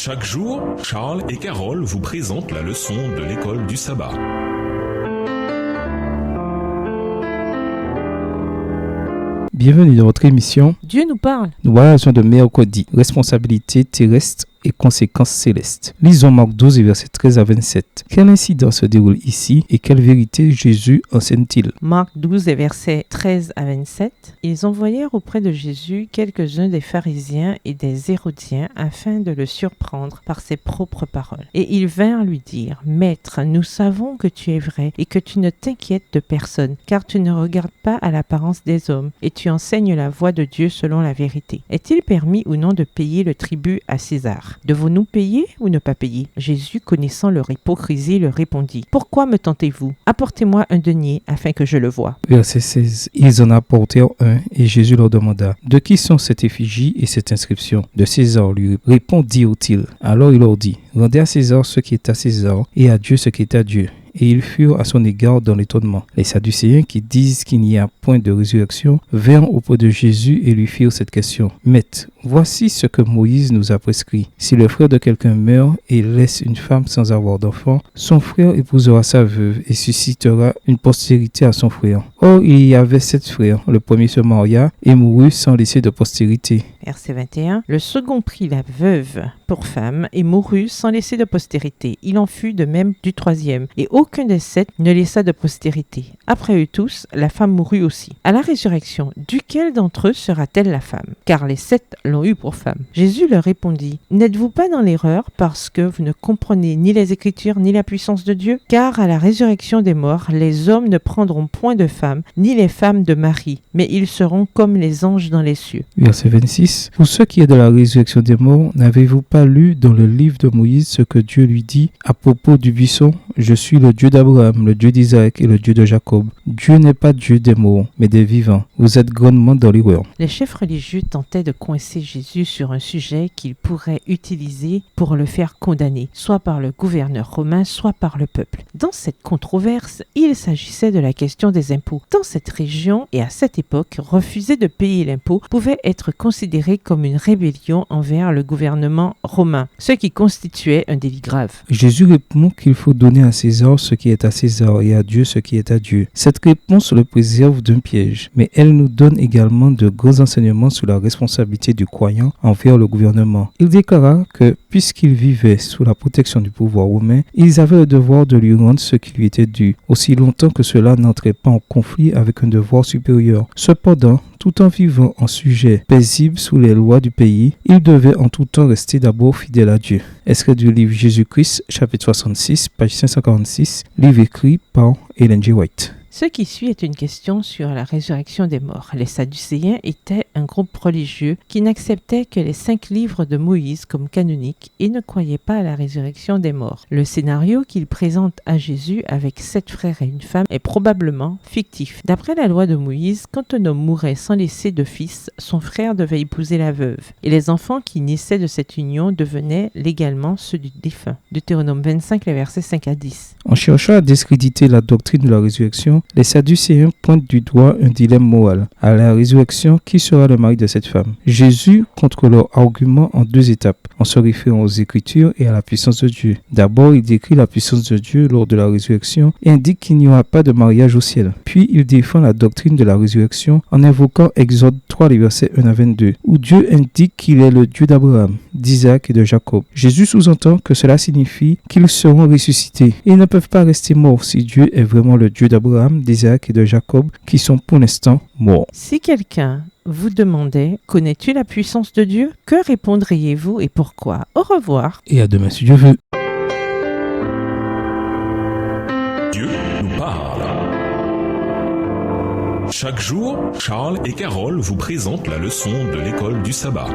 Chaque jour, Charles et Carole vous présentent la leçon de l'école du sabbat. Bienvenue dans votre émission Dieu nous parle. Nous voilà de mercredi, responsabilité terrestre et conséquences célestes. Lisons Marc 12 et versets 13 à 27. Quel incident se déroule ici et quelle vérité Jésus enseigne-t-il? Marc 12 et versets 13 à 27. Ils envoyèrent auprès de Jésus quelques-uns des pharisiens et des hérodiens afin de le surprendre par ses propres paroles. Et ils vinrent lui dire, « Maître, nous savons que tu es vrai et que tu ne t'inquiètes de personne, car tu ne regardes pas à l'apparence des hommes et tu enseignes la voie de Dieu selon la vérité. Est-il permis ou non de payer le tribut à César? Devons-nous payer ou ne pas payer ?» Jésus, connaissant leur hypocrisie, leur répondit, « Pourquoi me tentez-vous? Apportez-moi un denier afin que je le voie. » Verset 16. Ils en apportèrent un et Jésus leur demanda, « De qui sont cette effigie et cette inscription? » « De César, lui répondirent-ils. Alors il leur dit, « Rendez à César ce qui est à César et à Dieu ce qui est à Dieu. » Et ils furent à son égard dans l'étonnement. Les Sadducéens qui disent qu'il n'y a point de résurrection vinrent auprès de Jésus et lui firent cette question. « Maître, voici ce que Moïse nous a prescrit. Si le frère de quelqu'un meurt et laisse une femme sans avoir d'enfant, son frère épousera sa veuve et suscitera une postérité à son frère. Or, il y avait 7 frères. Le premier se maria et mourut sans laisser de postérité. » Verset 21. Le second prit la veuve pour femme et mourut sans laisser de postérité. Il en fut de même du troisième. Et aucun des 7 ne laissa de postérité. Après eux tous, la femme mourut aussi. À la résurrection, duquel d'entre eux sera-t-elle la femme? Car les 7 l'ont eue pour femme. Jésus leur répondit, « N'êtes-vous pas dans l'erreur parce que vous ne comprenez ni les Écritures ni la puissance de Dieu? Car à la résurrection des morts, les hommes ne prendront point de femmes, ni les femmes de mari, mais ils seront comme les anges dans les cieux. » Verset 26. Pour ce qui est de la résurrection des morts, n'avez-vous pas lu dans le livre de Moïse ce que Dieu lui dit à propos du buisson? Je suis le Dieu d'Abraham, le Dieu d'Isaac et le Dieu de Jacob. Dieu n'est pas Dieu des morts, mais des vivants. Vous êtes grandement dans l'erreur. Les chefs religieux tentaient de coincer Jésus sur un sujet qu'ils pourraient utiliser pour le faire condamner, soit par le gouverneur romain, soit par le peuple. Dans cette controverse, il s'agissait de la question des impôts. Dans cette région et à cette époque, refuser de payer l'impôt pouvait être considéré comme une rébellion envers le gouvernement romain, ce qui constituait un délit grave. Jésus répond qu'il faut donner à César ce qui est à César et à Dieu ce qui est à Dieu. Cette réponse le préserve d'un piège, mais elle nous donne également de grands enseignements sur la responsabilité du croyant envers le gouvernement. Il déclara que, puisqu'ils vivaient sous la protection du pouvoir romain, ils avaient le devoir de lui rendre ce qui lui était dû, aussi longtemps que cela n'entrait pas en conflit avec un devoir supérieur. Cependant, tout en vivant en sujet paisible sous les lois du pays, il devait en tout temps rester d'abord fidèle à Dieu. Extrait du livre Jésus-Christ, chapitre 66, page 546, livre écrit par Ellen G. White. Ce qui suit est une question sur la résurrection des morts. Les Sadducéens étaient un groupe religieux qui n'acceptait que les 5 livres de Moïse comme canoniques et ne croyait pas à la résurrection des morts. Le scénario qu'ils présentent à Jésus avec 7 frères et une femme est probablement fictif. D'après la loi de Moïse, quand un homme mourait sans laisser de fils, son frère devait épouser la veuve. Et les enfants qui naissaient de cette union devenaient légalement ceux du défunt. Deutéronome 25, les versets 5 à 10. En cherchant à discréditer la doctrine de la résurrection, les Sadducéens pointent du doigt un dilemme moral. À la résurrection, qui sera le mari de cette femme? Jésus contre leur argument en 2 étapes, en se référant aux Écritures et à la puissance de Dieu. D'abord, il décrit la puissance de Dieu lors de la résurrection et indique qu'il n'y aura pas de mariage au ciel. Puis, il défend la doctrine de la résurrection en invoquant Exode 3, les versets 1 à 22, où Dieu indique qu'il est le Dieu d'Abraham, d'Isaac et de Jacob. Jésus sous-entend que cela signifie qu'ils seront ressuscités. Ils ne peuvent pas rester morts si Dieu est vraiment le Dieu d'Abraham, d'Isaac et de Jacob, qui sont pour l'instant morts. Si quelqu'un vous demandait « Connais-tu la puissance de Dieu ?» Que répondriez-vous et pourquoi? Au revoir. Et à demain si Dieu veut. Dieu nous parle. Chaque jour, Charles et Carole vous présentent la leçon de l'école du sabbat.